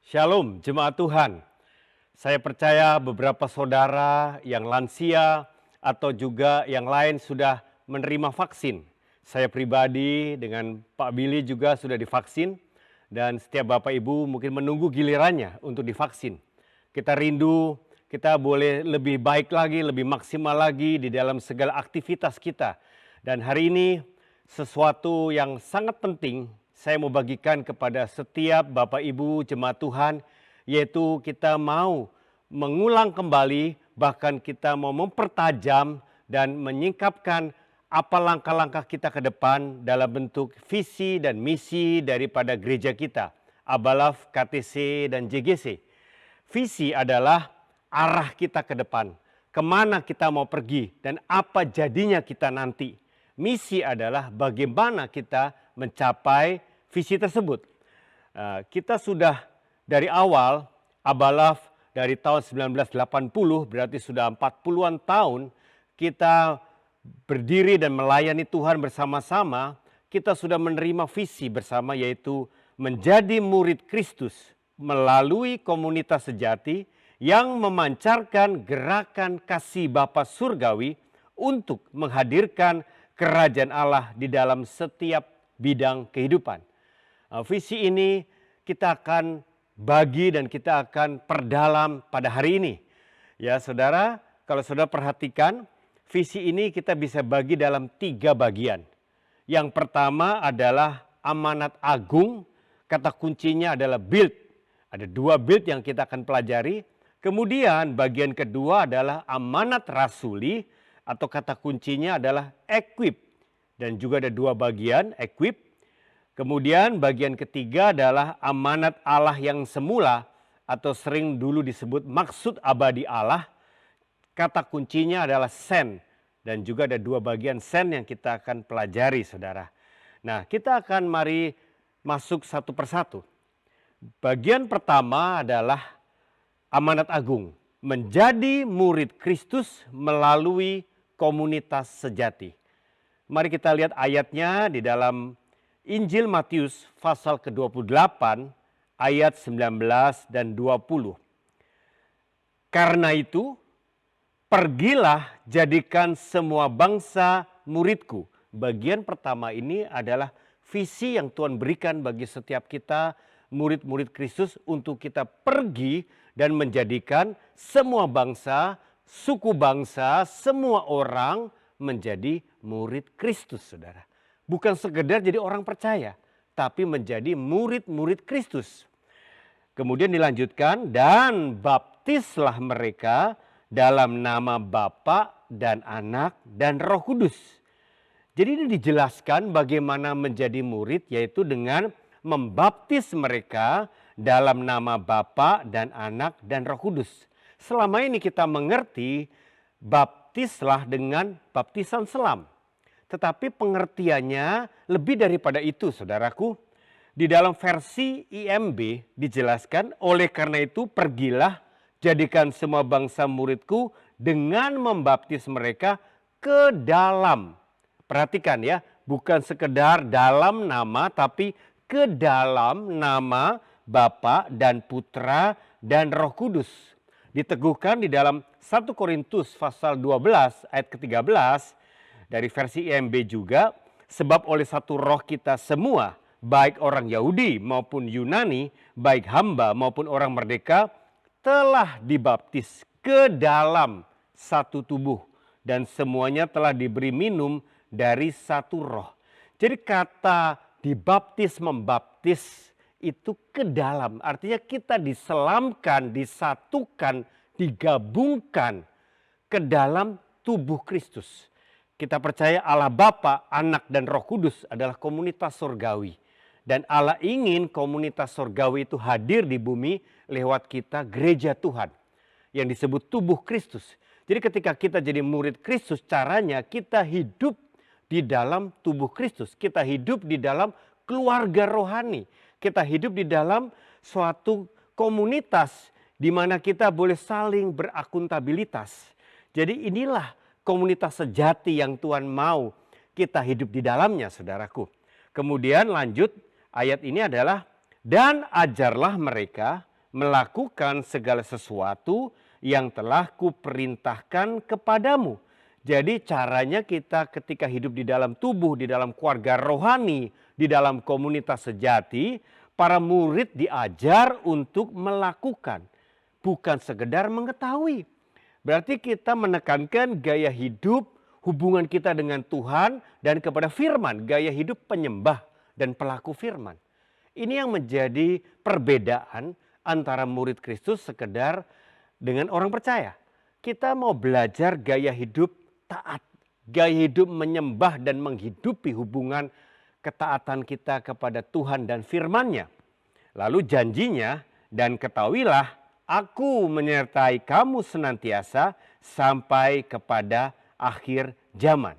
Shalom, jemaat Tuhan. Saya percaya beberapa saudara yang lansia atau juga yang lain sudah menerima vaksin. Saya pribadi dengan Pak Billy juga sudah divaksin dan setiap Bapak Ibu mungkin menunggu gilirannya untuk divaksin. Kita rindu, kita boleh lebih baik lagi, lebih maksimal lagi di dalam segala aktivitas kita. Dan hari ini sesuatu yang sangat penting saya mau bagikan kepada setiap Bapak Ibu jemaat Tuhan, yaitu kita mau mengulang kembali, bahkan kita mau mempertajam dan menyingkapkan apa langkah-langkah kita ke depan dalam bentuk visi dan misi daripada gereja kita, Abalaf, KTC, dan JGC. Visi adalah arah kita ke depan, kemana kita mau pergi dan apa jadinya kita nanti. Misi adalah bagaimana kita mencapai visi tersebut. Kita sudah dari awal, Abalaf dari tahun 1980, berarti sudah 40-an tahun, kita berdiri dan melayani Tuhan bersama-sama. Kita sudah menerima visi bersama, yaitu menjadi murid Kristus melalui komunitas sejati yang memancarkan gerakan kasih Bapa Surgawi untuk menghadirkan kerajaan Allah di dalam setiap bidang kehidupan. Visi ini kita akan bagi dan kita akan perdalam pada hari ini. Ya saudara, kalau saudara perhatikan, visi ini kita bisa bagi dalam 3 bagian. Yang pertama adalah amanat agung, kata kuncinya adalah build. Ada 2 build yang kita akan pelajari. Kemudian bagian kedua adalah amanat rasuli, atau kata kuncinya adalah equip. Dan juga ada 2 bagian, equip. Kemudian bagian ketiga adalah amanat Allah yang semula, atau sering dulu disebut maksud abadi Allah. Kata kuncinya adalah send. Dan juga ada 2 bagian send yang kita akan pelajari, saudara. Nah, kita akan mari masuk satu persatu. Bagian pertama adalah amanat agung, menjadi murid Kristus melalui komunitas sejati. Mari kita lihat ayatnya di dalam Injil Matius pasal ke-28 ayat 19 dan 20. Karena itu, pergilah jadikan semua bangsa muridku. Bagian pertama ini adalah visi yang Tuhan berikan bagi setiap kita, murid-murid Kristus, untuk kita pergi dan menjadikan semua bangsa, suku bangsa, semua orang menjadi murid Kristus, saudara. Bukan sekedar jadi orang percaya, tapi menjadi murid-murid Kristus. Kemudian dilanjutkan, dan baptislah mereka dalam nama Bapa dan Anak dan Roh Kudus. Jadi ini dijelaskan bagaimana menjadi murid, yaitu dengan membaptis mereka dalam nama Bapa dan Anak dan Roh Kudus. Selama ini kita mengerti baptislah dengan baptisan selam. Tetapi pengertiannya lebih daripada itu, saudaraku. Di dalam versi IMB dijelaskan, oleh karena itu pergilah jadikan semua bangsa muridku dengan membaptis mereka ke dalam. Perhatikan ya, bukan sekedar dalam nama, tapi ke dalam nama Bapa dan Putra dan Roh Kudus. Diteguhkan di dalam 1 Korintus pasal 12 ayat ke-13 dari versi IMB juga, sebab oleh satu roh kita semua, baik orang Yahudi maupun Yunani, baik hamba maupun orang merdeka, telah dibaptis ke dalam satu tubuh dan semuanya telah diberi minum dari satu roh. Jadi kata dibaptis, membaptis itu ke dalam, artinya kita diselamkan, disatukan, digabungkan ke dalam tubuh Kristus. Kita percaya Allah Bapa, Anak dan Roh Kudus adalah komunitas surgawi. Dan Allah ingin komunitas surgawi itu hadir di bumi lewat kita, gereja Tuhan. Yang disebut tubuh Kristus. Jadi ketika kita jadi murid Kristus, caranya kita hidup di dalam tubuh Kristus. Kita hidup di dalam keluarga rohani. Kita hidup di dalam suatu komunitas di mana kita boleh saling berakuntabilitas. Jadi inilah komunitas sejati yang Tuhan mau kita hidup di dalamnya, saudaraku. Kemudian lanjut ayat ini adalah, dan ajarlah mereka melakukan segala sesuatu yang telah kuperintahkan kepadamu. Jadi caranya kita ketika hidup di dalam tubuh, di dalam keluarga rohani, di dalam komunitas sejati, para murid diajar untuk melakukan, bukan sekedar mengetahui. Berarti kita menekankan gaya hidup, hubungan kita dengan Tuhan dan kepada firman, gaya hidup penyembah dan pelaku firman. Ini yang menjadi perbedaan antara murid Kristus sekedar dengan orang percaya. Kita mau belajar gaya hidup taat, gaya hidup menyembah dan menghidupi hubungan ketaatan kita kepada Tuhan dan firman-Nya. Lalu janjinya, dan ketahuilah aku menyertai kamu senantiasa sampai kepada akhir zaman.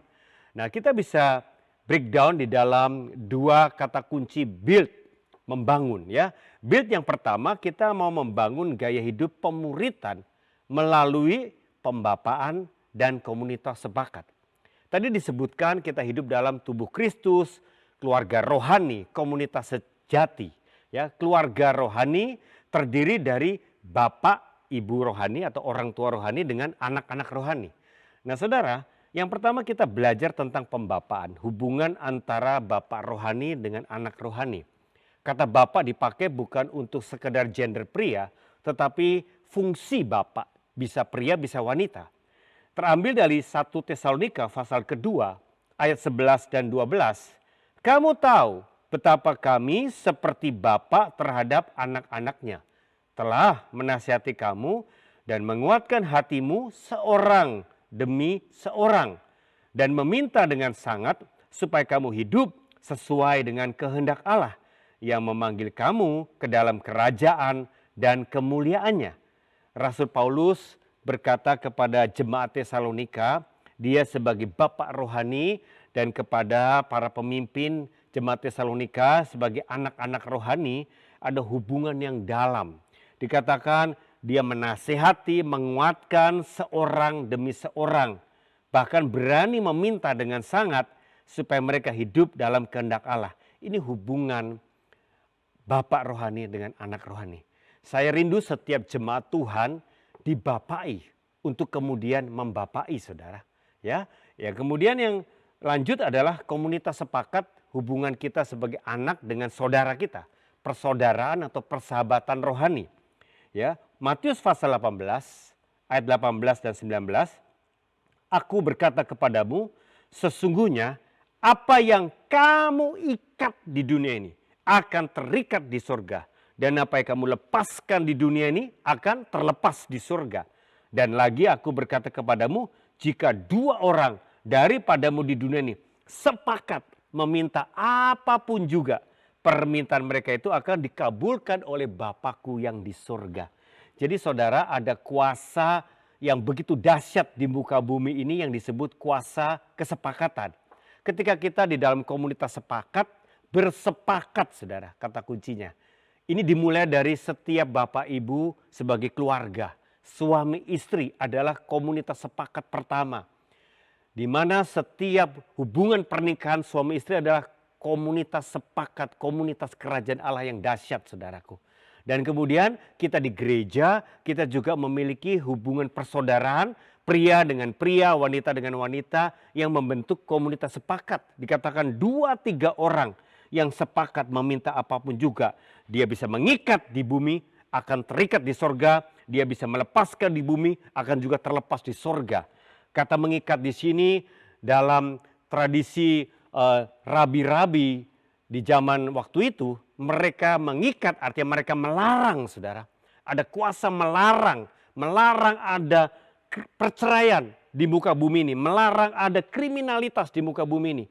Nah, kita bisa breakdown di dalam dua kata kunci build, membangun ya. Build yang pertama, kita mau membangun gaya hidup pemuritan melalui pembapaan dan komunitas sepakat. Tadi disebutkan kita hidup dalam tubuh Kristus, keluarga rohani, komunitas sejati. Ya, keluarga rohani terdiri dari bapak, ibu rohani atau orang tua rohani dengan anak-anak rohani. Nah, saudara, yang pertama kita belajar tentang pembapaan, hubungan antara bapak rohani dengan anak rohani. Kata bapak dipakai bukan untuk sekedar gender pria, tetapi fungsi bapak, bisa pria, bisa wanita. Terambil dari 1 Tesalonika pasal kedua ayat 11 dan 12. Kamu tahu betapa kami seperti bapak terhadap anak-anaknya. Telah menasihati kamu dan menguatkan hatimu seorang demi seorang. Dan meminta dengan sangat supaya kamu hidup sesuai dengan kehendak Allah yang memanggil kamu ke dalam kerajaan dan kemuliaannya. Rasul Paulus berkata kepada jemaat Tesalonika, dia sebagai bapak rohani, dan kepada para pemimpin jemaat Tesalonika sebagai anak-anak rohani, ada hubungan yang dalam. Dikatakan dia menasihati, menguatkan seorang demi seorang, bahkan berani meminta dengan sangat supaya mereka hidup dalam kehendak Allah. Ini hubungan bapak rohani dengan anak rohani. Saya rindu setiap jemaat Tuhan dibapai untuk kemudian membapai, saudara. Ya, kemudian yang lanjut adalah komunitas sepakat, hubungan kita sebagai anak dengan saudara kita, persaudaraan atau persahabatan rohani. Ya, Matius pasal 18 ayat 18 dan 19. Aku berkata kepadamu, sesungguhnya apa yang kamu ikat di dunia ini akan terikat di surga. Dan apa yang kamu lepaskan di dunia ini akan terlepas di surga. Dan lagi aku berkata kepadamu, jika dua orang daripadamu di dunia ini sepakat meminta apapun juga, permintaan mereka itu akan dikabulkan oleh Bapakku yang di surga. Jadi saudara, ada kuasa yang begitu dahsyat di muka bumi ini yang disebut kuasa kesepakatan. Ketika kita di dalam komunitas sepakat, bersepakat saudara, kata kuncinya. Ini dimulai dari setiap bapak ibu sebagai keluarga. Suami istri adalah komunitas sepakat pertama. Di mana setiap hubungan pernikahan suami istri adalah komunitas sepakat, komunitas kerajaan Allah yang dahsyat, saudaraku. Dan kemudian kita di gereja, kita juga memiliki hubungan persaudaraan, pria dengan pria, wanita dengan wanita yang membentuk komunitas sepakat. Dikatakan 2-3 orang yang sepakat meminta apapun juga. Dia bisa mengikat di bumi, akan terikat di sorga. Dia bisa melepaskan di bumi, akan juga terlepas di sorga. Kata mengikat di sini dalam tradisi rabi-rabi di zaman waktu itu, mereka mengikat artinya mereka melarang, saudara. Ada kuasa melarang ada perceraian di muka bumi ini, melarang ada kriminalitas di muka bumi ini.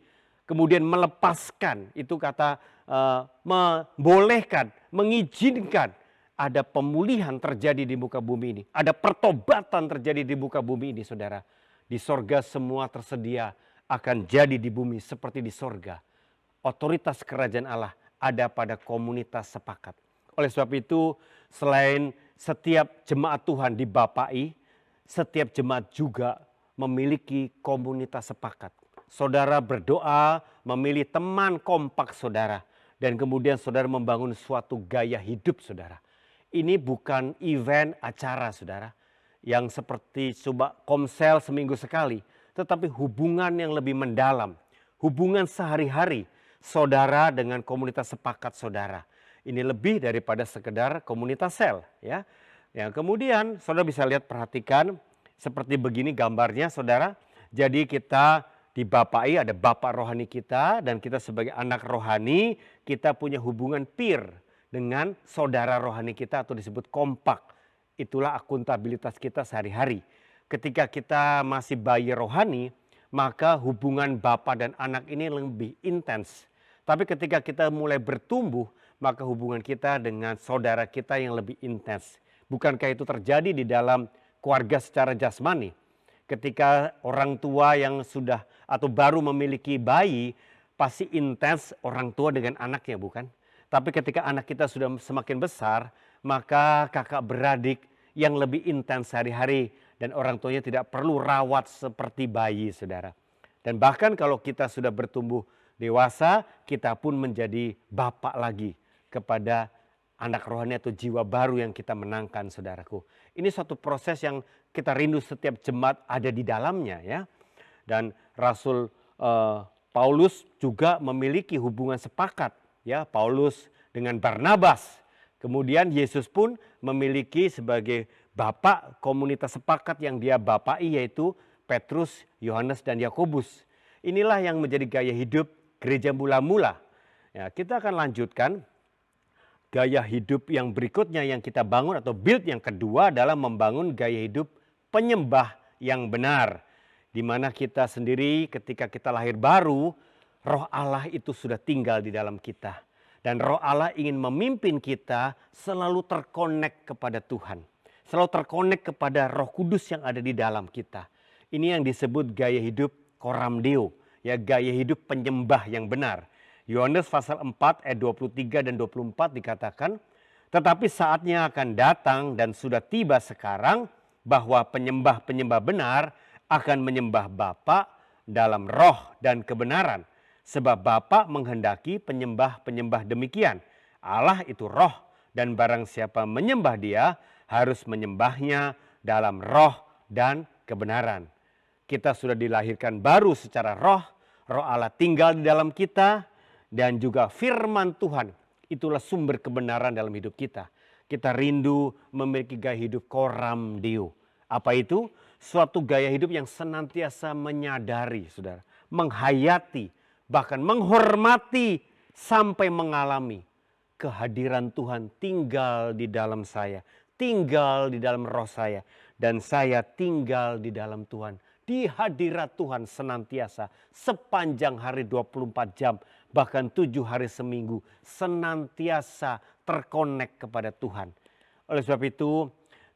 Kemudian melepaskan, itu kata membolehkan, mengizinkan ada pemulihan terjadi di muka bumi ini. Ada pertobatan terjadi di muka bumi ini, saudara. Di sorga semua tersedia akan jadi di bumi seperti di sorga. Otoritas kerajaan Allah ada pada komunitas sepakat. Oleh sebab itu, selain setiap jemaat Tuhan dibapai, setiap jemaat juga memiliki komunitas sepakat. Saudara berdoa, memilih teman kompak saudara. Dan kemudian saudara membangun suatu gaya hidup saudara. ini bukan event acara saudara, yang seperti coba komsel seminggu sekali, tetapi hubungan yang lebih mendalam, hubungan sehari-hari saudara dengan komunitas sepakat saudara. Ini lebih daripada sekedar komunitas sel ya. Yang kemudian saudara bisa lihat, perhatikan seperti begini gambarnya saudara. Jadi kita dibapai, ada bapak rohani kita, dan kita sebagai anak rohani kita punya hubungan peer dengan saudara rohani kita atau disebut kompak. Itulah akuntabilitas kita sehari-hari. Ketika kita masih bayi rohani, maka hubungan bapak dan anak ini lebih intens. Tapi ketika kita mulai bertumbuh, maka hubungan kita dengan saudara kita yang lebih intens. Bukankah itu terjadi di dalam keluarga secara jasmani? Ketika orang tua yang sudah atau baru memiliki bayi, pasti intens orang tua dengan anaknya, bukan? Tapi ketika anak kita sudah semakin besar, maka kakak beradik yang lebih intens sehari-hari, dan orang tuanya tidak perlu rawat seperti bayi, saudara. Dan bahkan kalau kita sudah bertumbuh dewasa, kita pun menjadi bapak lagi kepada anak rohani atau jiwa baru yang kita menangkan, saudaraku. Ini suatu proses yang kita rindu setiap jemaat ada di dalamnya ya. Dan Rasul Paulus juga memiliki hubungan sepakat ya, Paulus dengan Barnabas. Kemudian Yesus pun memiliki sebagai bapak komunitas sepakat yang dia bapai, yaitu Petrus, Yohanes dan Yakobus. Inilah yang menjadi gaya hidup gereja mula-mula. Ya, kita akan lanjutkan. Gaya hidup yang berikutnya yang kita bangun atau build yang kedua adalah membangun gaya hidup penyembah yang benar. Di mana kita sendiri ketika kita lahir baru, Roh Allah itu sudah tinggal di dalam kita. Dan Roh Allah ingin memimpin kita selalu terkonek kepada Tuhan. Selalu terkonek kepada Roh Kudus yang ada di dalam kita. Ini yang disebut gaya hidup Coram Deo, ya, gaya hidup penyembah yang benar. Yohanes pasal 4 ayat 23 dan 24 dikatakan, tetapi saatnya akan datang dan sudah tiba sekarang bahwa penyembah-penyembah benar akan menyembah Bapa dalam roh dan kebenaran. Sebab Bapa menghendaki penyembah-penyembah demikian. Allah itu roh, dan barang siapa menyembah Dia harus menyembahnya dalam roh dan kebenaran. Kita sudah dilahirkan baru secara roh, Roh Allah tinggal di dalam kita, dan juga firman Tuhan itulah sumber kebenaran dalam hidup kita. Kita rindu memiliki gaya hidup Coram Deo. Apa itu? Suatu gaya hidup yang senantiasa menyadari, saudara, menghayati, bahkan menghormati sampai mengalami kehadiran Tuhan tinggal di dalam saya, tinggal di dalam roh saya, dan saya tinggal di dalam Tuhan. Di hadirat Tuhan senantiasa sepanjang hari 24 jam, bahkan 7 hari seminggu, senantiasa terkonek kepada Tuhan. Oleh sebab itu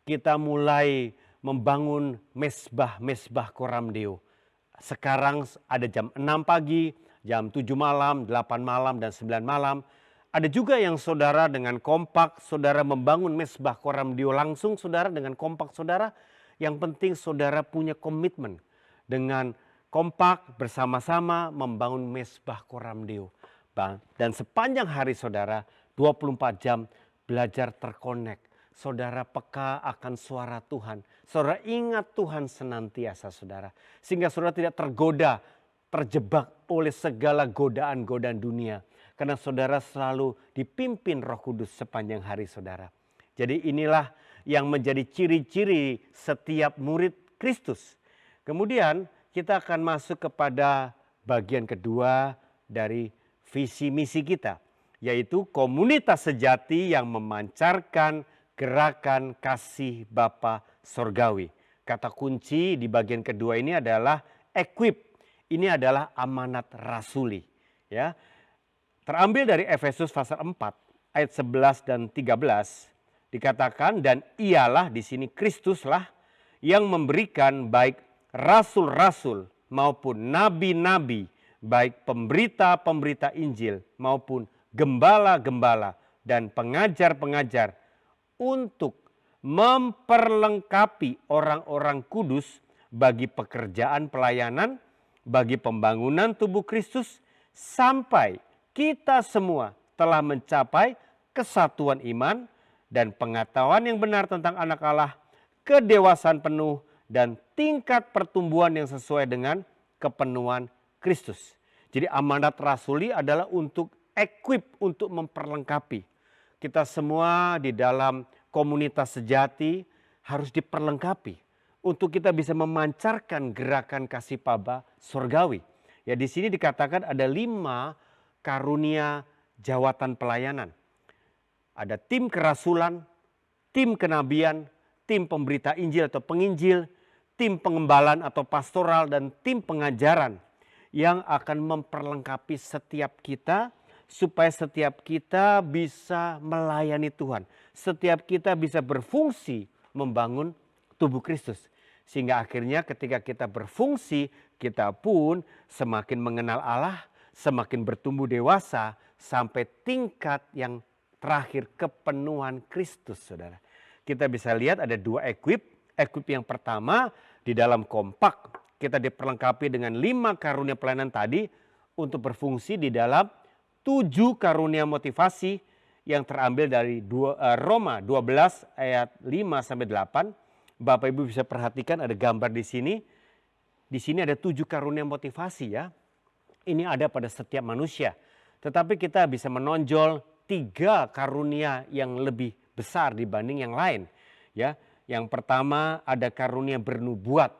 kita mulai membangun mesbah-mesbah Coram Deo. Sekarang ada jam 6 pagi, jam 7 malam, 8 malam, dan 9 malam. Ada juga yang saudara dengan kompak, saudara membangun mesbah Coram Deo langsung, saudara dengan kompak saudara. Yang penting saudara punya komitmen dengan kompak bersama-sama membangun mesbah Coram Deo. Dan sepanjang hari saudara 24 jam belajar terkonek. Saudara peka akan suara Tuhan. Saudara ingat Tuhan senantiasa saudara. Sehingga saudara tidak tergoda, terjebak oleh segala godaan-godaan dunia. Karena saudara selalu dipimpin Roh Kudus sepanjang hari saudara. Jadi inilah yang menjadi ciri-ciri setiap murid Kristus. Kemudian kita akan masuk kepada bagian kedua dari visi misi kita, yaitu komunitas sejati yang memancarkan gerakan kasih Bapa Sorgawi. Kata kunci di bagian kedua ini adalah equip. Ini adalah amanat rasuli. Ya. Terambil dari Efesus pasal 4 ayat 11 dan 13 dikatakan, dan ialah di sini Kristuslah yang memberikan baik rasul-rasul maupun nabi-nabi, baik pemberita-pemberita Injil maupun gembala-gembala dan pengajar-pengajar untuk memperlengkapi orang-orang kudus bagi pekerjaan pelayanan, bagi pembangunan tubuh Kristus, sampai kita semua telah mencapai kesatuan iman dan pengetahuan yang benar tentang anak Allah, kedewasaan penuh, dan tingkat pertumbuhan yang sesuai dengan kepenuhan Kristus. Jadi amanat rasuli adalah untuk equip, untuk memperlengkapi. Kita semua di dalam komunitas sejati harus diperlengkapi untuk kita bisa memancarkan gerakan kasih Bapa surgawi. Ya, di sini dikatakan ada 5 karunia jawatan pelayanan. Ada tim kerasulan, tim kenabian, tim pemberita Injil atau penginjil, tim pengembalaan atau pastoral, dan tim pengajaran yang akan memperlengkapi setiap kita supaya setiap kita bisa melayani Tuhan. Setiap kita bisa berfungsi membangun tubuh Kristus. Sehingga akhirnya ketika kita berfungsi, kita pun semakin mengenal Allah, semakin bertumbuh dewasa sampai tingkat yang terakhir kepenuhan Kristus, saudara. Kita bisa lihat ada 2 equip. Equip yang pertama di dalam kompak kita diperlengkapi dengan 5 karunia pelayanan tadi untuk berfungsi di dalam 7 karunia motivasi yang terambil dari Roma 12 ayat 5 sampai 8. Bapak Ibu bisa perhatikan ada gambar di sini. Di sini ada 7 karunia motivasi ya. Ini ada pada setiap manusia. Tetapi kita bisa menonjol 3 karunia yang lebih besar dibanding yang lain. Ya, yang pertama ada karunia bernubuat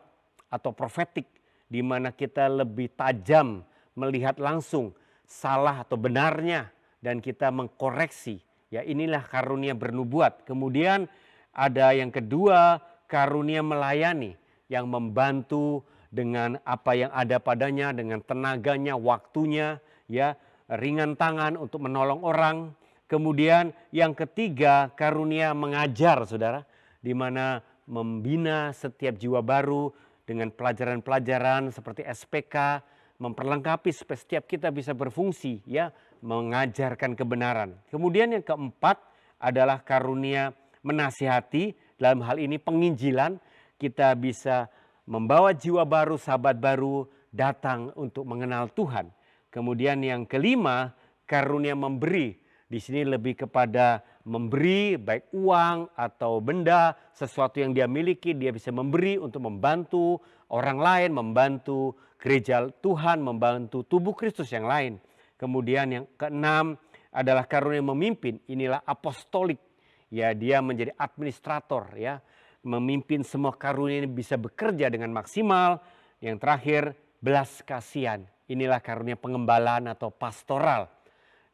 atau profetik, di mana kita lebih tajam melihat langsung salah atau benarnya dan kita mengkoreksi. Ya, inilah karunia bernubuat. Kemudian ada yang kedua, karunia melayani yang membantu dengan apa yang ada padanya, dengan tenaganya, waktunya, ya, ringan tangan untuk menolong orang. Kemudian yang ketiga, karunia mengajar, saudara, di mana membina setiap jiwa baru dengan pelajaran-pelajaran seperti SPK, memperlengkapi supaya setiap kita bisa berfungsi, ya, mengajarkan kebenaran. Kemudian yang keempat adalah karunia menasihati, dalam hal ini penginjilan, kita bisa membawa jiwa baru, sahabat baru datang untuk mengenal Tuhan. Kemudian yang kelima, karunia memberi. Di sini lebih kepada memberi baik uang atau benda, sesuatu yang dia miliki, dia bisa memberi untuk membantu orang lain, membantu gereja Tuhan, membantu tubuh Kristus yang lain. Kemudian yang keenam adalah karunia memimpin. Inilah apostolik. Ya, dia menjadi administrator, ya. Memimpin semua karunia ini bisa bekerja dengan maksimal. Yang terakhir, belas kasihan. Inilah karunia pengembalaan atau pastoral.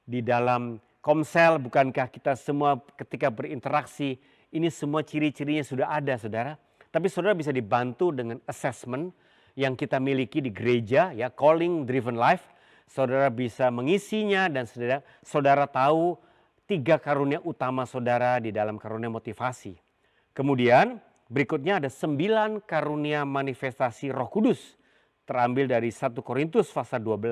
Di dalam Komsel, bukankah kita semua ketika berinteraksi, ini semua ciri-cirinya sudah ada, saudara. Tapi saudara bisa dibantu dengan assessment yang kita miliki di gereja, ya, calling driven life. Saudara bisa mengisinya dan saudara tahu 3 karunia utama saudara di dalam karunia motivasi. Kemudian berikutnya ada 9 karunia manifestasi Roh Kudus. Terambil dari 1 Korintus pasal 12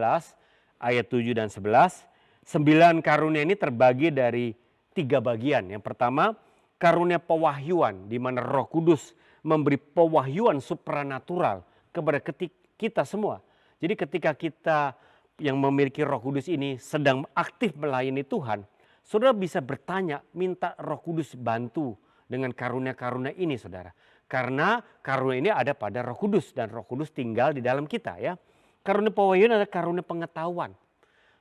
ayat 7 dan 11. 9 karunia ini terbagi dari 3 bagian. Yang pertama, karunia pewahyuan, di mana Roh Kudus memberi pewahyuan supranatural kepada kita semua. Jadi ketika kita yang memiliki Roh Kudus ini sedang aktif melayani Tuhan, saudara bisa bertanya, minta Roh Kudus bantu dengan karunia-karunia ini, saudara. Karena karunia ini ada pada Roh Kudus dan Roh Kudus tinggal di dalam kita, ya. Karunia pewahyuan adalah karunia pengetahuan.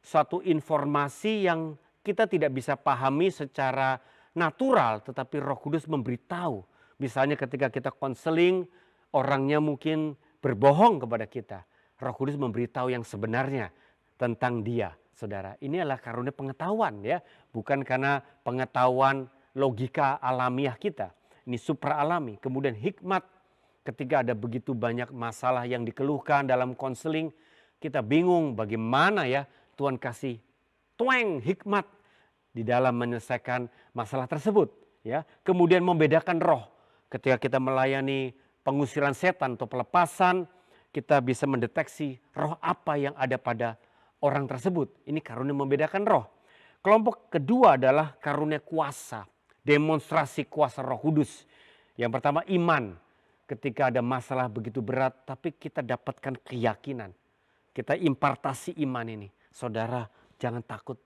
Suatu informasi yang kita tidak bisa pahami secara natural, tetapi Roh Kudus memberitahu. Misalnya ketika kita konseling, orangnya mungkin berbohong kepada kita. Roh Kudus memberitahu yang sebenarnya tentang dia, saudara. Ini adalah karunia pengetahuan, ya, bukan karena pengetahuan logika alamiah kita. Ini supra alami. Kemudian hikmat, ketika ada begitu banyak masalah yang dikeluhkan dalam konseling, kita bingung bagaimana, ya, Tuhan kasih hikmat di dalam menyelesaikan masalah tersebut, ya. Kemudian membedakan roh. Ketika kita melayani pengusiran setan atau pelepasan, kita bisa mendeteksi roh apa yang ada pada orang tersebut. Ini karunia membedakan roh. Kelompok kedua adalah karunia kuasa, demonstrasi kuasa Roh Kudus. Yang pertama iman. Ketika ada masalah begitu berat, tapi kita dapatkan keyakinan. Kita impartasi iman ini. Saudara, jangan takut.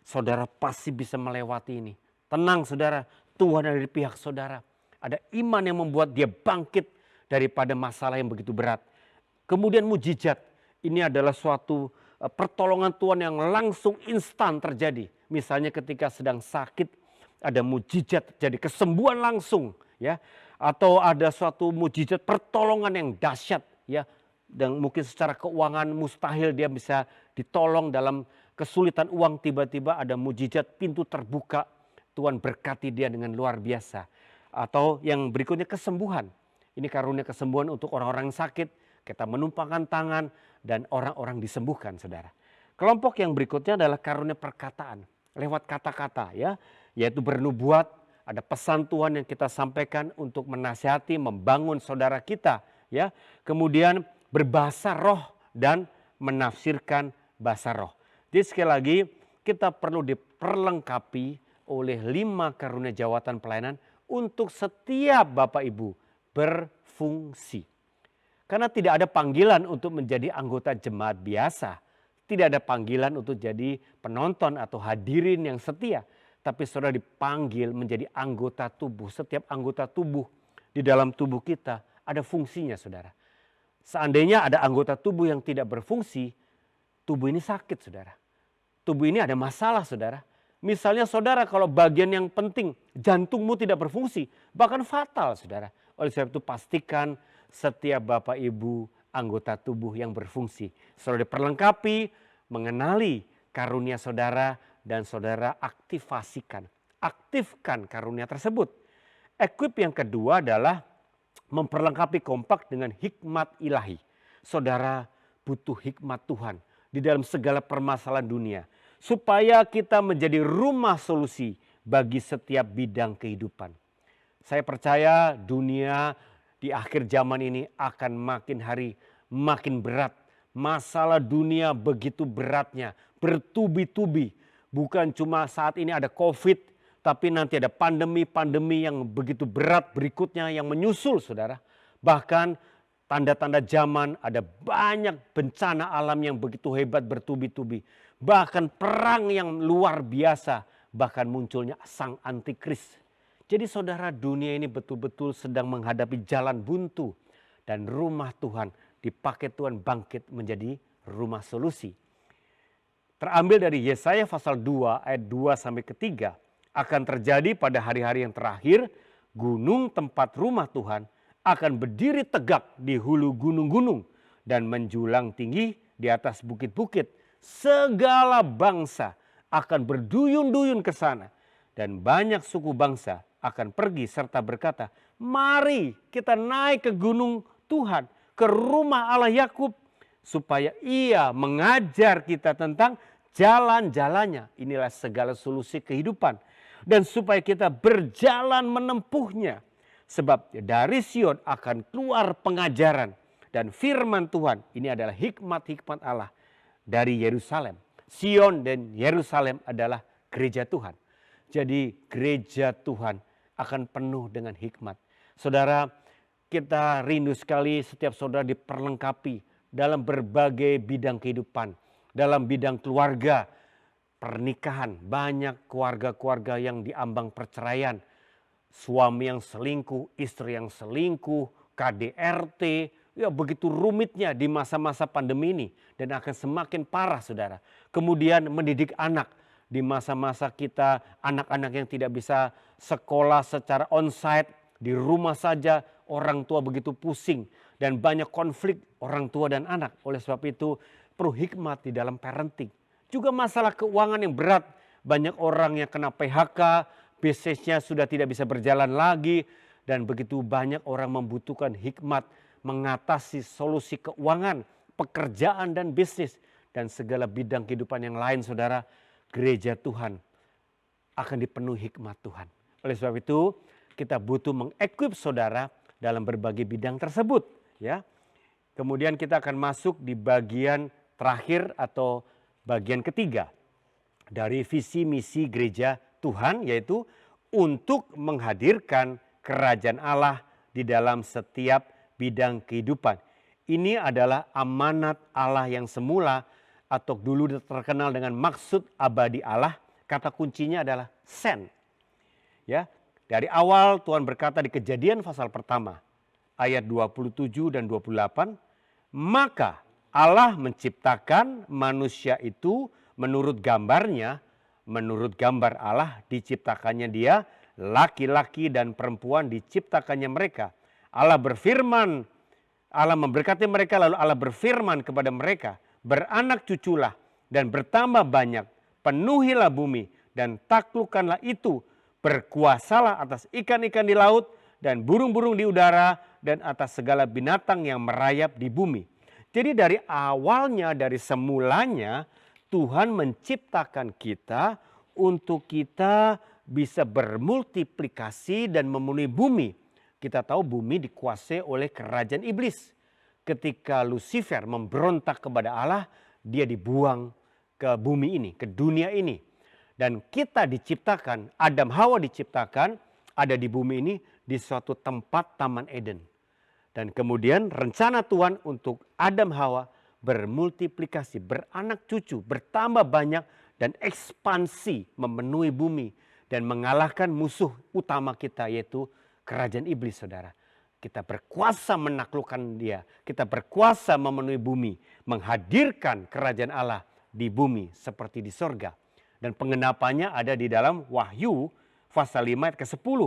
Saudara pasti bisa melewati ini. Tenang, saudara. Tuhan ada di pihak saudara. Ada iman yang membuat dia bangkit daripada masalah yang begitu berat. Kemudian mujizat, ini adalah suatu pertolongan Tuhan yang langsung instan terjadi. Misalnya ketika sedang sakit, ada mujizat jadi kesembuhan langsung, ya. Atau ada suatu mujizat pertolongan yang dahsyat, ya. Dan mungkin secara keuangan mustahil dia bisa ditolong dalam kesulitan uang, tiba-tiba ada mujizat pintu terbuka, Tuhan berkati dia dengan luar biasa. Atau yang berikutnya kesembuhan. Ini karunia kesembuhan untuk orang-orang yang sakit, kita menumpangkan tangan dan orang-orang disembuhkan, saudara. Kelompok yang berikutnya adalah karunia perkataan, lewat kata-kata, ya, yaitu bernubuat. Ada pesan Tuhan yang kita sampaikan untuk menasihati, membangun saudara kita, ya. Kemudian berbahasa roh dan menafsirkan bahasa roh. Jadi sekali lagi kita perlu diperlengkapi oleh 5 karunia jawatan pelayanan untuk setiap Bapak Ibu berfungsi. Karena tidak ada panggilan untuk menjadi anggota jemaat biasa. Tidak ada panggilan untuk jadi penonton atau hadirin yang setia. Tapi saudara dipanggil menjadi anggota tubuh. Setiap anggota tubuh di dalam tubuh kita ada fungsinya, saudara. Seandainya ada anggota tubuh yang tidak berfungsi, tubuh ini sakit, saudara. Tubuh ini ada masalah, saudara. Misalnya saudara kalau bagian yang penting, jantungmu tidak berfungsi, bahkan fatal, saudara. Oleh sebab itu pastikan setiap Bapak Ibu anggota tubuh yang berfungsi. Saudara diperlengkapi, mengenali karunia saudara, dan saudara aktifasikan. Aktifkan karunia tersebut. Equip yang kedua adalah memperlengkapi kompak dengan hikmat ilahi. Saudara butuh hikmat Tuhan di dalam segala permasalahan dunia. Supaya kita menjadi rumah solusi bagi setiap bidang kehidupan. Saya percaya dunia di akhir zaman ini akan makin hari makin berat. Masalah dunia begitu beratnya, bertubi-tubi. Bukan cuma saat ini ada COVID, tapi nanti ada pandemi-pandemi yang begitu berat berikutnya yang menyusul, saudara. Bahkan tanda-tanda zaman, ada banyak bencana alam yang begitu hebat bertubi-tubi. Bahkan perang yang luar biasa, bahkan munculnya sang antikris. Jadi saudara, dunia ini betul-betul sedang menghadapi jalan buntu. Dan rumah Tuhan dipakai Tuhan bangkit menjadi rumah solusi. Terambil dari Yesaya pasal 2 ayat 2 sampai ke 3. Akan terjadi pada hari-hari yang terakhir, gunung tempat rumah Tuhan akan berdiri tegak di hulu gunung-gunung dan menjulang tinggi di atas bukit-bukit. Segala bangsa akan berduyun-duyun ke sana dan banyak suku bangsa akan pergi serta berkata, mari kita naik ke gunung Tuhan, ke rumah Allah Yakub, supaya ia mengajar kita tentang jalan-jalannya. Inilah segala solusi kehidupan. Dan supaya kita berjalan menempuhnya. Sebab dari Sion akan keluar pengajaran dan firman Tuhan. Ini adalah hikmat-hikmat Allah dari Yerusalem. Sion dan Yerusalem adalah gereja Tuhan. Jadi gereja Tuhan akan penuh dengan hikmat. Saudara, kita rindu sekali setiap saudara diperlengkapi dalam berbagai bidang kehidupan. Dalam bidang keluarga, pernikahan, banyak keluarga-keluarga yang diambang perceraian. Suami yang selingkuh, istri yang selingkuh, KDRT, ya begitu rumitnya di masa-masa pandemi ini. Dan akan semakin parah, saudara. Kemudian mendidik anak. Di masa-masa kita, anak-anak yang tidak bisa sekolah secara onsite, di rumah saja, orang tua begitu pusing. Dan banyak konflik orang tua dan anak. Oleh sebab itu perlu hikmat di dalam parenting. Juga masalah keuangan yang berat. Banyak orang yang kena PHK, bisnisnya sudah tidak bisa berjalan lagi. Dan begitu banyak orang membutuhkan hikmat mengatasi solusi keuangan, pekerjaan dan bisnis. Dan segala bidang kehidupan yang lain, saudara. Gereja Tuhan akan dipenuhi hikmat Tuhan. Oleh sebab itu kita butuh mengequip saudara dalam berbagai bidang tersebut. Ya. Kemudian kita akan masuk di bagian terakhir atau bagian ketiga dari visi misi gereja Tuhan, yaitu untuk menghadirkan kerajaan Allah di dalam setiap bidang kehidupan. Ini adalah amanat Allah yang semula atau dulu terkenal dengan maksud abadi Allah. Kata kuncinya adalah send. Ya, Dari awal Tuhan berkata di Kejadian pasal pertama, ayat 27 dan 28, maka Allah menciptakan manusia itu menurut gambarnya, menurut gambar Allah diciptakannya dia, laki-laki dan perempuan diciptakannya mereka. Allah berfirman, Allah memberkati mereka, lalu Allah berfirman kepada mereka, beranak cuculah dan bertambah banyak, penuhilah bumi dan taklukkanlah itu, berkuasalah atas ikan-ikan di laut dan burung-burung di udara dan atas segala binatang yang merayap di bumi. Jadi dari awalnya, dari semulanya Tuhan menciptakan kita untuk kita bisa bermultiplikasi dan memenuhi bumi. Kita tahu bumi dikuasai oleh kerajaan iblis. Ketika Lucifer memberontak kepada Allah, dia dibuang ke bumi ini, ke dunia ini. Dan kita diciptakan, Adam Hawa diciptakan ada di bumi ini di suatu tempat Taman Eden. Dan kemudian rencana Tuhan untuk Adam Hawa bermultiplikasi, beranak cucu, bertambah banyak dan ekspansi memenuhi bumi dan mengalahkan musuh utama kita yaitu kerajaan iblis, saudara. Kita berkuasa menaklukkan dia, kita berkuasa memenuhi bumi, menghadirkan kerajaan Allah di bumi seperti di sorga. Dan pengenapannya ada di dalam Wahyu pasal 5 ayat ke-10.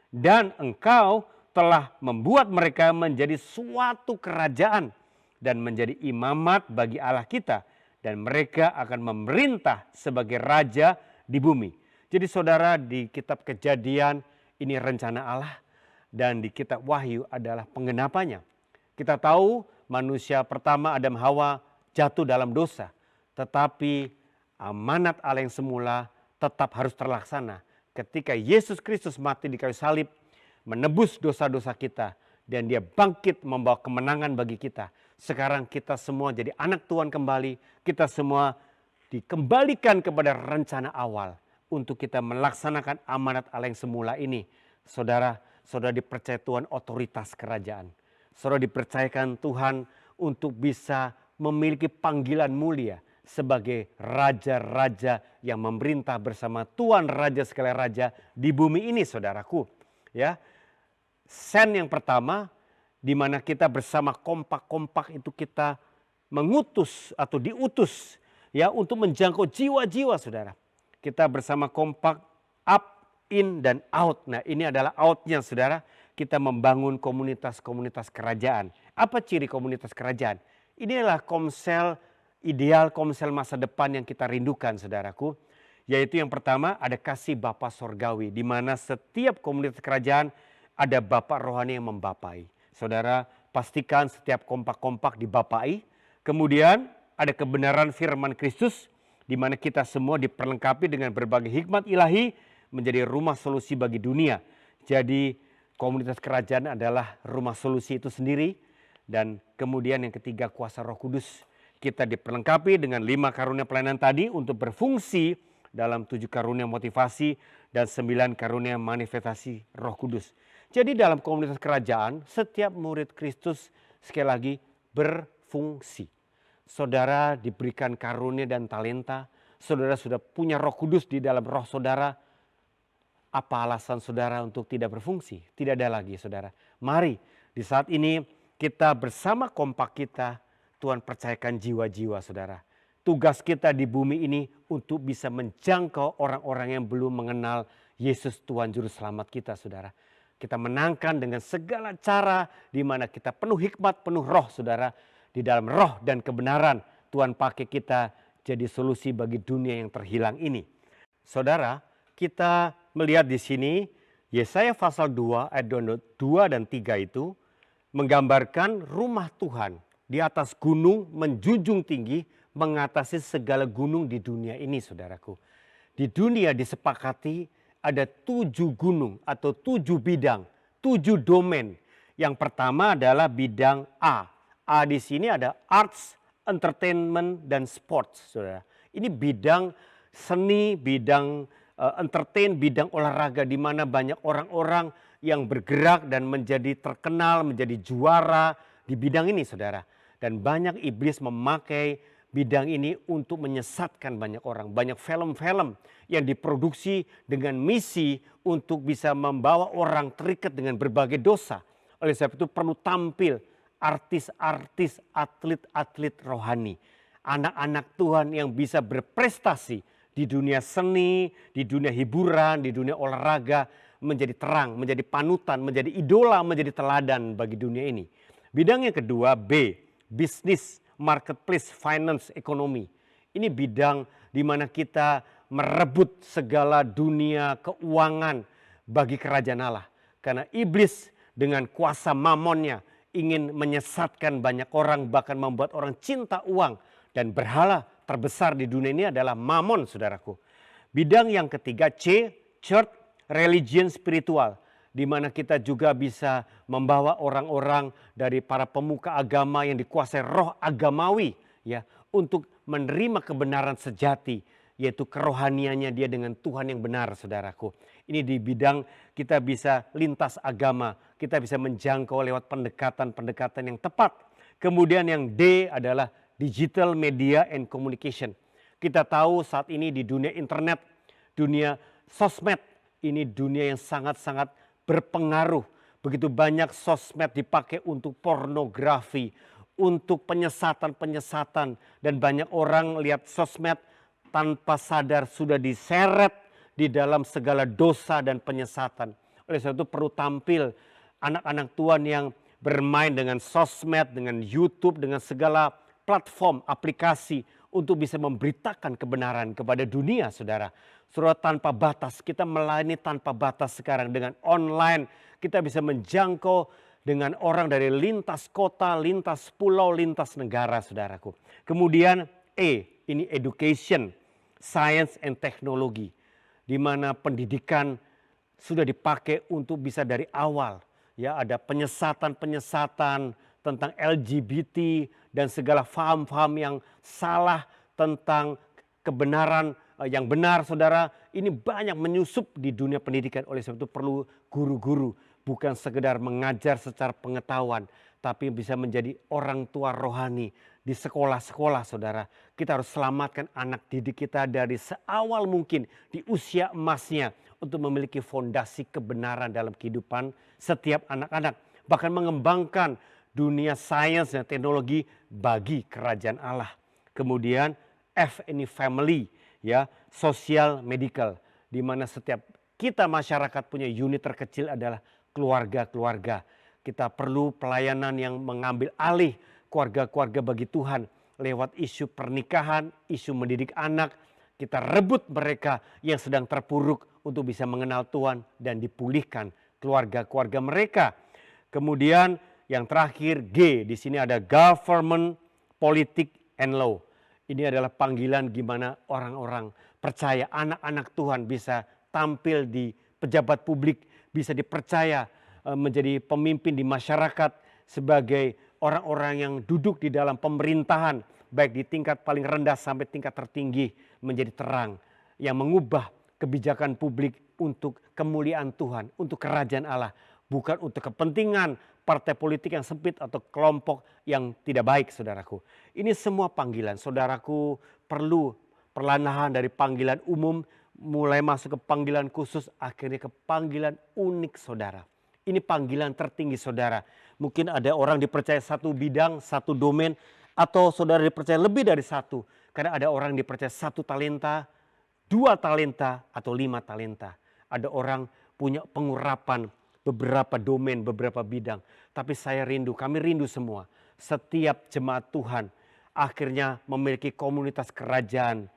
Dan engkau telah membuat mereka menjadi suatu kerajaan dan menjadi imamat bagi Allah kita. Dan mereka akan memerintah sebagai raja di bumi. Jadi saudara, di kitab Kejadian ini rencana Allah. Dan di kitab Wahyu adalah pengenapannya. Kita tahu manusia pertama Adam Hawa jatuh dalam dosa. Tetapi amanat Allah yang semula tetap harus terlaksana. Ketika Yesus Kristus mati di kayu salib, menebus dosa-dosa kita. Dan dia bangkit membawa kemenangan bagi kita. Sekarang kita semua jadi anak Tuhan kembali. Kita semua dikembalikan kepada rencana awal. Untuk kita melaksanakan amanat Allah yang semula ini. Saudara, saudara dipercaya Tuhan otoritas kerajaan. Saudara dipercayakan Tuhan untuk bisa memiliki panggilan mulia sebagai raja-raja yang memerintah bersama Tuhan Raja segala raja di bumi ini, saudaraku. Ya, sen yang pertama di mana kita bersama kompak-kompak itu kita mengutus atau diutus ya untuk menjangkau jiwa-jiwa, saudara. Kita bersama kompak up, in dan out. Nah, ini adalah outnya, saudara. Kita membangun komunitas-komunitas kerajaan. Apa ciri komunitas kerajaan? Ini adalah komsel ideal, komsel masa depan yang kita rindukan, saudaraku. Yaitu yang pertama ada kasih Bapa Sorgawi. Di mana setiap komunitas kerajaan ada Bapak rohani yang membapai. Saudara, pastikan setiap kompak-kompak dibapai. Kemudian ada kebenaran firman Kristus. Di mana kita semua diperlengkapi dengan berbagai hikmat ilahi menjadi rumah solusi bagi dunia. Jadi komunitas kerajaan adalah rumah solusi itu sendiri. Dan kemudian yang ketiga kuasa Roh Kudus. Kita diperlengkapi dengan 5 karunia pelayanan tadi untuk berfungsi dalam 7 karunia motivasi dan 9 karunia manifestasi Roh Kudus. Jadi dalam komunitas kerajaan setiap murid Kristus sekali lagi berfungsi. Saudara diberikan karunia dan talenta. Saudara sudah punya Roh Kudus di dalam roh saudara. Apa alasan saudara untuk tidak berfungsi? Tidak ada lagi, saudara. Mari di saat ini kita bersama kompak kita, Tuhan percayakan jiwa-jiwa, saudara. Tugas kita di bumi ini untuk bisa menjangkau orang-orang yang belum mengenal Yesus Tuhan Juru Selamat kita, saudara. Kita menangkan dengan segala cara di mana kita penuh hikmat, penuh roh, saudara. Di dalam roh dan kebenaran Tuhan pakai kita jadi solusi bagi dunia yang terhilang ini. Saudara, kita melihat di sini Yesaya pasal 2 ayat 2 dan 3 itu menggambarkan rumah Tuhan di atas gunung menjunjung tinggi mengatasi segala gunung di dunia ini, saudaraku. Di dunia disepakati ada 7 gunung atau 7 bidang, 7 domain. Yang pertama adalah bidang A. A di sini ada arts, entertainment, dan sports, saudara. Ini bidang seni, bidang entertain, bidang olahraga di mana banyak orang-orang yang bergerak dan menjadi terkenal, menjadi juara di bidang ini, saudara. Dan banyak iblis memakai bidang ini untuk menyesatkan banyak orang. Banyak film-film yang diproduksi dengan misi untuk bisa membawa orang terikat dengan berbagai dosa. Oleh sebab itu perlu tampil artis-artis, atlet-atlet rohani. Anak-anak Tuhan yang bisa berprestasi di dunia seni, di dunia hiburan, di dunia olahraga, menjadi terang, menjadi panutan, menjadi idola, menjadi teladan bagi dunia ini. Bidang yang kedua, B, bisnis, marketplace, finance, ekonomi. Ini bidang di mana kita merebut segala dunia keuangan bagi kerajaan Allah. Karena iblis dengan kuasa mamonnya ingin menyesatkan banyak orang, bahkan membuat orang cinta uang. Dan berhala terbesar di dunia ini adalah mamon, saudaraku. Bidang yang ketiga, C, church, religion, spiritual. Di mana kita juga bisa membawa orang-orang dari para pemuka agama yang dikuasai roh agamawi, ya, untuk menerima kebenaran sejati, yaitu kerohaniannya dia dengan Tuhan yang benar, saudaraku. Ini di bidang kita bisa lintas agama, kita bisa menjangkau lewat pendekatan-pendekatan yang tepat. Kemudian yang D adalah digital media and communication. Kita tahu saat ini di dunia internet, dunia sosmed, ini dunia yang sangat-sangat berpengaruh. Begitu banyak sosmed dipakai untuk pornografi, untuk penyesatan-penyesatan. Dan banyak orang lihat sosmed tanpa sadar sudah diseret di dalam segala dosa dan penyesatan. Oleh sebab itu perlu tampil anak-anak Tuhan yang bermain dengan sosmed, dengan YouTube, dengan segala platform, aplikasi untuk bisa memberitakan kebenaran kepada dunia, saudara. Saudara, tanpa batas, kita melayani tanpa batas sekarang dengan online. Kita bisa menjangkau dengan orang dari lintas kota, lintas pulau, lintas negara, saudaraku. Kemudian E, ini education, science and technology. Di mana pendidikan sudah dipakai untuk bisa dari awal. Ya, ada penyesatan-penyesatan tentang LGBT dan segala faham-faham yang salah tentang kebenaran yang benar, saudara. Ini banyak menyusup di dunia pendidikan. Oleh sebab itu perlu guru-guru, bukan sekedar mengajar secara pengetahuan, tapi bisa menjadi orang tua rohani di sekolah-sekolah, saudara. Kita harus selamatkan anak didik kita dari seawal mungkin di usia emasnya untuk memiliki fondasi kebenaran dalam kehidupan setiap anak-anak. Bahkan mengembangkan dunia sains dan teknologi bagi kerajaan Allah. Kemudian F ini family, ya, sosial medical, di mana setiap kita masyarakat punya unit terkecil adalah keluarga-keluarga. Kita perlu pelayanan yang mengambil alih keluarga-keluarga bagi Tuhan lewat isu pernikahan, isu mendidik anak. Kita rebut mereka yang sedang terpuruk untuk bisa mengenal Tuhan dan dipulihkan keluarga-keluarga mereka. Kemudian yang terakhir G, di sini ada government, politik, and law. Ini adalah panggilan gimana orang-orang percaya, anak-anak Tuhan bisa tampil di pejabat publik, bisa dipercaya menjadi pemimpin di masyarakat sebagai orang-orang yang duduk di dalam pemerintahan, baik di tingkat paling rendah sampai tingkat tertinggi, menjadi terang yang mengubah kebijakan publik untuk kemuliaan Tuhan, untuk kerajaan Allah, bukan untuk kepentingan partai politik yang sempit atau kelompok yang tidak baik, saudaraku. Ini semua panggilan, saudaraku, perlu perlahan dari panggilan umum mulai masuk ke panggilan khusus, akhirnya ke panggilan unik, saudara. Ini panggilan tertinggi, saudara. Mungkin ada orang dipercaya satu bidang, satu domain, atau saudara dipercaya lebih dari satu. Karena ada orang dipercaya 1 talenta, 2 talenta, atau 5 talenta. Ada orang punya pengurapan beberapa domain, beberapa bidang. Tapi saya rindu, kami rindu semua. Setiap jemaat Tuhan akhirnya memiliki komunitas kerajaan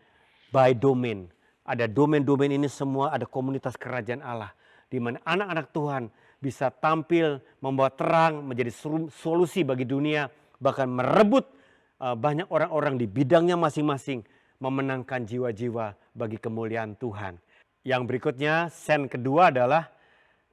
by domain. Ada domain-domain ini semua, ada komunitas kerajaan Allah. Di mana anak-anak Tuhan bisa tampil, membawa terang, menjadi solusi bagi dunia. Bahkan merebut banyak orang-orang di bidangnya masing-masing. Memenangkan jiwa-jiwa bagi kemuliaan Tuhan. Yang berikutnya, sen kedua adalah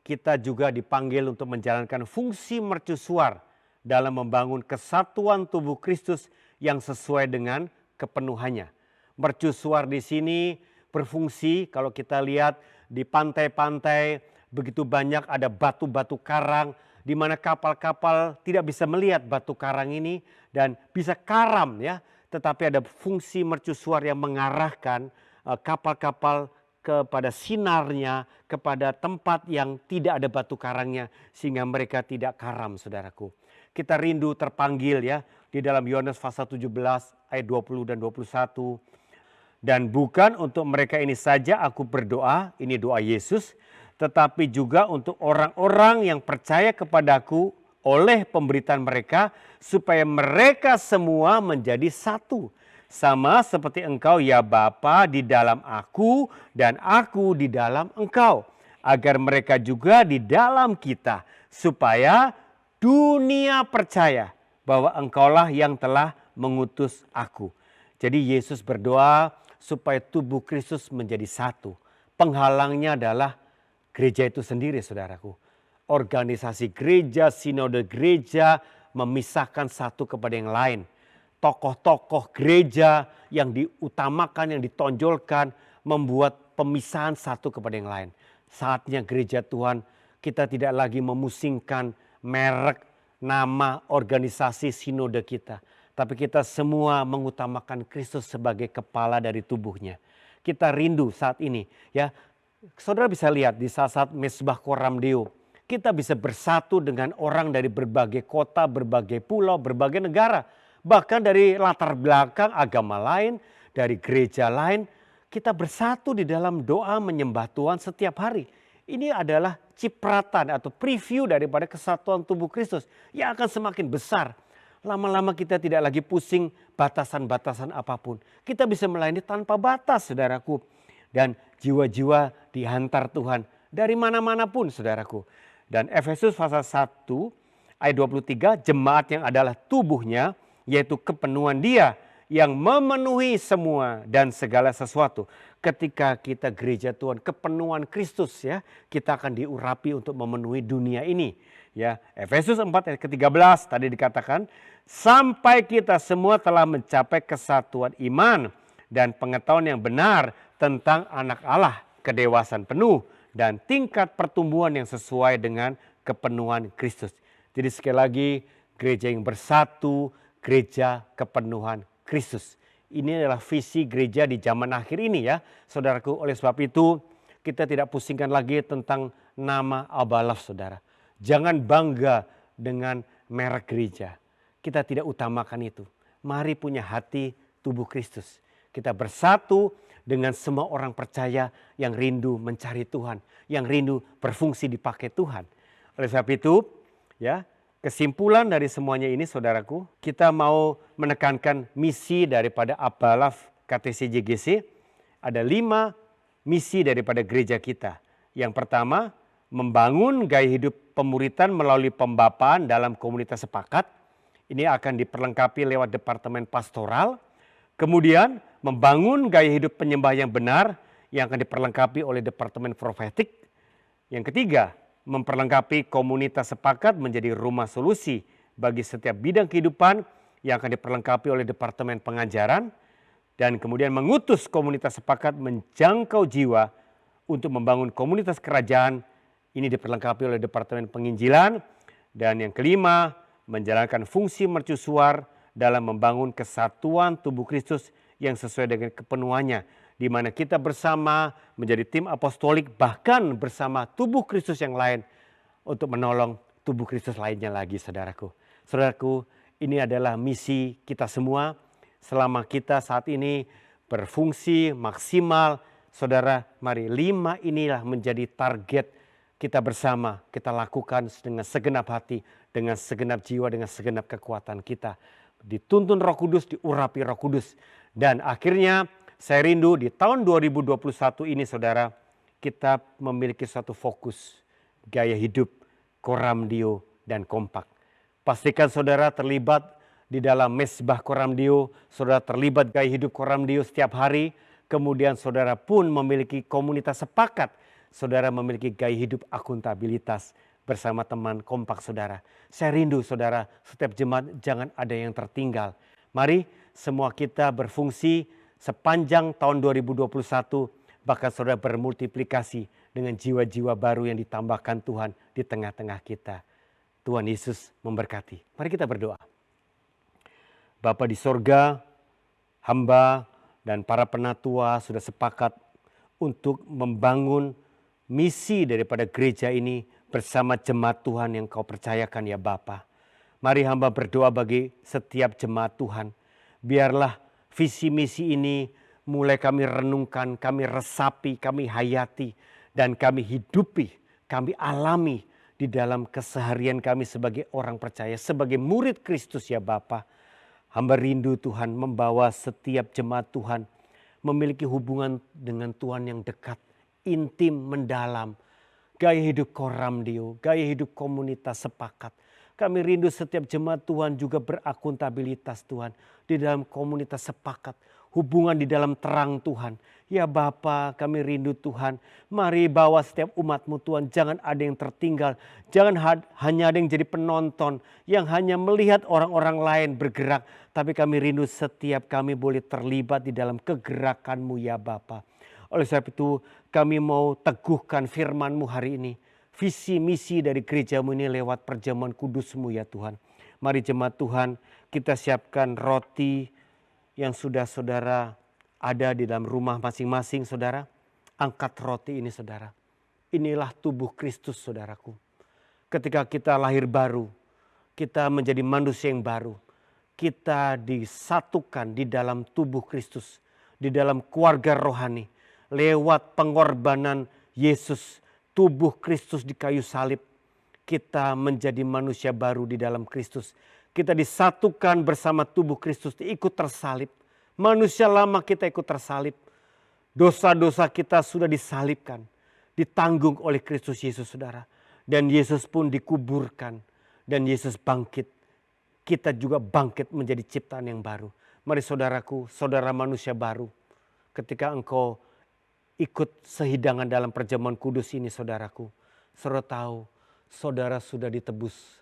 kita juga dipanggil untuk menjalankan fungsi mercusuar dalam membangun kesatuan tubuh Kristus yang sesuai dengan kepenuhannya. Mercusuar di sini berfungsi, kalau kita lihat di pantai-pantai begitu banyak ada batu-batu karang, di mana kapal-kapal tidak bisa melihat batu karang ini dan bisa karam, ya, tetapi ada fungsi mercusuar yang mengarahkan kapal-kapal kepada sinarnya, kepada tempat yang tidak ada batu karangnya, sehingga mereka tidak karam, saudaraku. Kita rindu terpanggil ya, di dalam Yohanes pasal 17 ayat 20 dan 21. Dan bukan untuk mereka ini saja aku berdoa, ini doa Yesus, tetapi juga untuk orang-orang yang percaya kepadaku oleh pemberitaan mereka, supaya mereka semua menjadi satu. Sama seperti engkau ya Bapa di dalam aku dan aku di dalam engkau. Agar mereka juga di dalam kita, supaya dunia percaya bahwa engkaulah yang telah mengutus aku. Jadi Yesus berdoa supaya tubuh Kristus menjadi satu. Penghalangnya adalah gereja itu sendiri, saudaraku. Organisasi gereja, sinode gereja memisahkan satu kepada yang lain. Tokoh-tokoh gereja yang diutamakan, yang ditonjolkan, membuat pemisahan satu kepada yang lain. Saatnya gereja Tuhan, kita tidak lagi memusingkan merek, nama, organisasi sinode kita. Tapi kita semua mengutamakan Kristus sebagai kepala dari tubuhnya. Kita rindu saat ini, ya. Saudara bisa lihat di saat-saat Mesbah Koram Deo, kita bisa bersatu dengan orang dari berbagai kota, berbagai pulau, berbagai negara. Bahkan dari latar belakang agama lain, dari gereja lain, kita bersatu di dalam doa menyembah Tuhan setiap hari. Ini adalah cipratan atau preview daripada kesatuan tubuh Kristus yang akan semakin besar. Lama-lama kita tidak lagi pusing batasan-batasan apapun. Kita bisa melayani tanpa batas, saudaraku. Dan jiwa-jiwa dihantar Tuhan dari mana-mana pun, saudaraku. Dan Efesus pasal 1 ayat 23, jemaat yang adalah tubuhnya, yaitu kepenuhan Dia yang memenuhi semua dan segala sesuatu. Ketika kita gereja Tuhan, kepenuhan Kristus ya, kita akan diurapi untuk memenuhi dunia ini. Ya, Efesus 4 ayat ke-13 tadi dikatakan, sampai kita semua telah mencapai kesatuan iman dan pengetahuan yang benar tentang anak Allah, kedewasaan penuh dan tingkat pertumbuhan yang sesuai dengan kepenuhan Kristus. Jadi sekali lagi, gereja yang bersatu, gereja kepenuhan Kristus. Ini adalah visi gereja di zaman akhir ini ya, saudaraku. Oleh sebab itu kita tidak pusingkan lagi tentang nama Abalaf, saudara. Jangan bangga dengan merek gereja. Kita tidak utamakan itu. Mari punya hati tubuh Kristus. Kita bersatu dengan semua orang percaya yang rindu mencari Tuhan, yang rindu berfungsi dipakai Tuhan. Oleh sebab itu ya, kesimpulan dari semuanya ini, saudaraku, kita mau menekankan misi daripada Abalaf KTC-JGC. Ada 5 misi daripada gereja kita. Yang pertama, membangun gaya hidup pemuritan melalui pembapaan dalam komunitas sepakat. Ini akan diperlengkapi lewat departemen pastoral. Kemudian, membangun gaya hidup penyembah yang benar yang akan diperlengkapi oleh departemen profetik. Yang ketiga, memperlengkapi komunitas sepakat menjadi rumah solusi bagi setiap bidang kehidupan yang akan diperlengkapi oleh departemen pengajaran, dan kemudian mengutus komunitas sepakat menjangkau jiwa untuk membangun komunitas kerajaan. Ini diperlengkapi oleh departemen penginjilan. Dan yang kelima, menjalankan fungsi mercusuar dalam membangun kesatuan tubuh Kristus yang sesuai dengan kepenuhannya, di mana kita bersama menjadi tim apostolik, bahkan bersama tubuh Kristus yang lain untuk menolong tubuh Kristus lainnya lagi, saudaraku. Saudaraku, ini adalah misi kita semua selama kita saat ini berfungsi maksimal. Saudara, mari 5 inilah menjadi target kita bersama. Kita lakukan dengan segenap hati, dengan segenap jiwa, dengan segenap kekuatan kita. Dituntun Roh Kudus, diurapi Roh Kudus. Dan akhirnya saya rindu di tahun 2021 ini, saudara, kita memiliki suatu fokus gaya hidup Koram Deo dan kompak. Pastikan saudara terlibat di dalam mesbah Koram Deo, saudara terlibat gaya hidup Koram Deo setiap hari. Kemudian saudara pun memiliki komunitas sepakat, saudara memiliki gaya hidup akuntabilitas bersama teman kompak saudara. Saya rindu saudara, setiap jemaat jangan ada yang tertinggal. Mari semua kita berfungsi sepanjang tahun 2021, bahkan saudara bermultiplikasi dengan jiwa-jiwa baru yang ditambahkan Tuhan di tengah-tengah kita. Tuhan Yesus memberkati. Mari kita berdoa. Bapa di sorga, Hamba dan para penatua sudah sepakat untuk membangun misi daripada gereja ini bersama jemaat Tuhan yang kau percayakan ya Bapa. Mari hamba berdoa bagi setiap jemaat Tuhan. Biarlah visi misi ini mulai kami renungkan, kami resapi, kami hayati, dan kami hidupi, kami alami di dalam keseharian kami sebagai orang percaya, sebagai murid Kristus ya Bapa. Hamba rindu Tuhan membawa setiap jemaat Tuhan memiliki hubungan dengan Tuhan yang dekat, intim, mendalam. Gaya hidup koramdio, gaya hidup komunitas sepakat. Kami rindu setiap jemaat Tuhan juga berakuntabilitas Tuhan di dalam komunitas sepakat. Hubungan di dalam terang Tuhan. Ya Bapa, kami rindu Tuhan. Mari bawa setiap umat-Mu Tuhan. Jangan ada yang tertinggal. Jangan hanya ada yang jadi penonton. Yang hanya melihat orang-orang lain bergerak. Tapi kami rindu setiap kami boleh terlibat di dalam kegerakan-Mu ya Bapa. Oleh sebab itu kami mau teguhkan firman-Mu hari ini. Visi misi dari gereja-Mu ini lewat perjamuan kudus-Mu ya Tuhan. Mari jemaat Tuhan, kita siapkan roti yang sudah saudara ada di dalam rumah masing-masing saudara. Angkat roti ini saudara. Inilah tubuh Kristus saudaraku. Ketika kita lahir baru, kita menjadi manusia yang baru. Kita disatukan di dalam tubuh Kristus, di dalam keluarga rohani. Lewat pengorbanan Yesus, tubuh Kristus di kayu salib, kita menjadi manusia baru di dalam Kristus. Kita disatukan bersama tubuh Kristus, ikut tersalib. Manusia lama kita ikut tersalib. Dosa-dosa kita sudah disalibkan, ditanggung oleh Kristus Yesus saudara. Dan Yesus pun dikuburkan dan Yesus bangkit. Kita juga bangkit menjadi ciptaan yang baru. Mari saudaraku, saudara manusia baru. Ketika engkau ikut sehidangan dalam perjamuan kudus ini saudaraku. Saudara tahu, saudara sudah ditebus.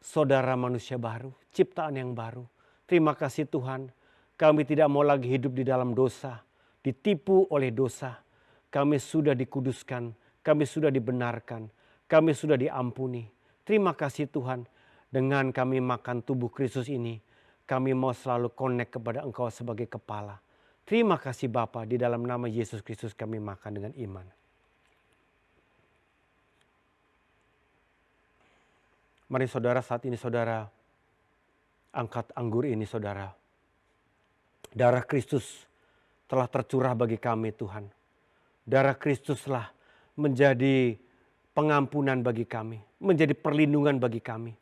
Saudara manusia baru, ciptaan yang baru. Terima kasih Tuhan, kami tidak mau lagi hidup di dalam dosa, ditipu oleh dosa. Kami sudah dikuduskan, kami sudah dibenarkan, kami sudah diampuni. Terima kasih Tuhan, dengan kami makan tubuh Kristus ini, kami mau selalu connect kepada Engkau sebagai kepala. Terima kasih Bapa, di dalam nama Yesus Kristus kami makan dengan iman. Mari saudara, saat ini saudara angkat anggur ini saudara. Darah Kristus telah tercurah bagi kami Tuhan. Darah Kristuslah menjadi pengampunan bagi kami, menjadi perlindungan bagi kami.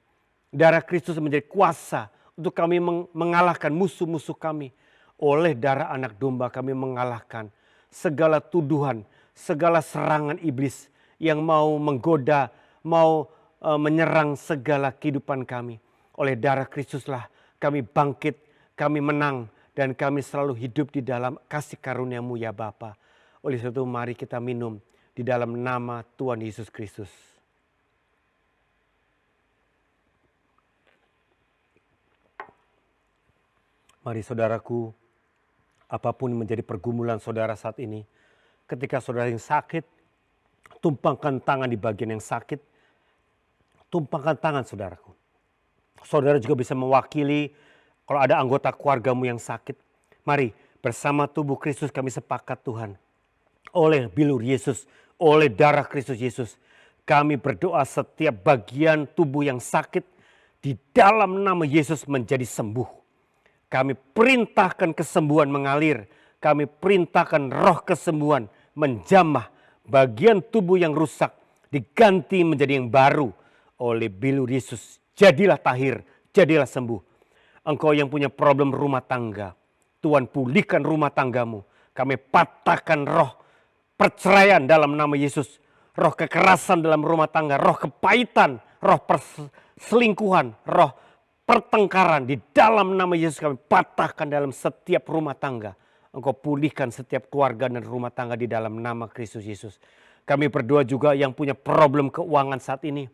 Darah Kristus menjadi kuasa untuk kami mengalahkan musuh-musuh kami. Oleh darah anak domba kami mengalahkan segala tuduhan, segala serangan iblis yang mau menggoda, mau menyerang segala kehidupan kami. Oleh darah Kristuslah kami bangkit, kami menang, dan kami selalu hidup di dalam kasih karunia-Mu ya Bapa. Oleh sebab itu mari kita minum di dalam nama Tuhan Yesus Kristus. Mari saudaraku, apapun menjadi pergumulan saudara saat ini, ketika saudara yang sakit, tumpangkan tangan di bagian yang sakit, tumpangkan tangan saudaraku. Saudara juga bisa mewakili kalau ada anggota keluargamu yang sakit. Mari bersama tubuh Kristus kami sepakat Tuhan. Oleh bilur Yesus, oleh darah Kristus Yesus, kami berdoa setiap bagian tubuh yang sakit di dalam nama Yesus menjadi sembuh. Kami perintahkan kesembuhan mengalir. Kami perintahkan roh kesembuhan menjamah bagian tubuh yang rusak. Diganti menjadi yang baru oleh bilur Yesus. Jadilah tahir, jadilah sembuh. Engkau yang punya problem rumah tangga, Tuhan pulihkan rumah tanggamu. Kami patahkan roh perceraian dalam nama Yesus. Roh kekerasan dalam rumah tangga, roh kepahitan, roh perselingkuhan, roh pertengkaran di dalam nama Yesus kami patahkan dalam setiap rumah tangga. Engkau pulihkan setiap keluarga dan rumah tangga di dalam nama Kristus Yesus. Kami berdoa juga yang punya problem keuangan saat ini.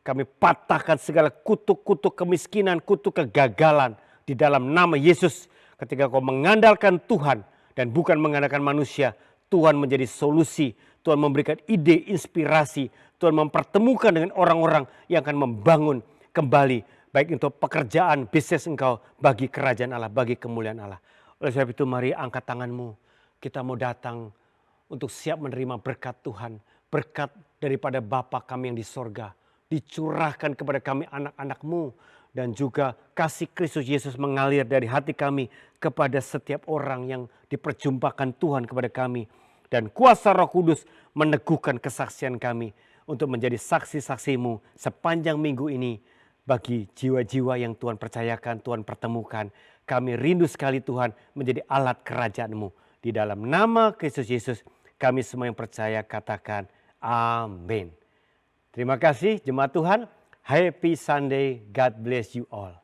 Kami patahkan segala kutuk-kutuk kemiskinan, kutuk kegagalan di dalam nama Yesus. Ketika kau mengandalkan Tuhan dan bukan mengandalkan manusia, Tuhan menjadi solusi. Tuhan memberikan ide, inspirasi. Tuhan mempertemukan dengan orang-orang yang akan membangun kembali. Baik untuk pekerjaan, bisnis engkau bagi kerajaan Allah, bagi kemuliaan Allah. Oleh sebab itu mari angkat tanganmu. Kita mau datang untuk siap menerima berkat Tuhan. Berkat daripada Bapa kami yang di sorga. Dicurahkan kepada kami anak-anak-Mu. Dan juga kasih Kristus Yesus mengalir dari hati kami kepada setiap orang yang diperjumpakan Tuhan kepada kami. Dan kuasa Roh Kudus meneguhkan kesaksian kami untuk menjadi saksi-saksi-Mu sepanjang minggu ini. Bagi jiwa-jiwa yang Tuhan percayakan, Tuhan pertemukan. Kami rindu sekali Tuhan menjadi alat kerajaan-Mu. Di dalam nama Kristus Yesus kami semua yang percaya katakan amin. Terima kasih jemaat Tuhan. Happy Sunday. God bless you all.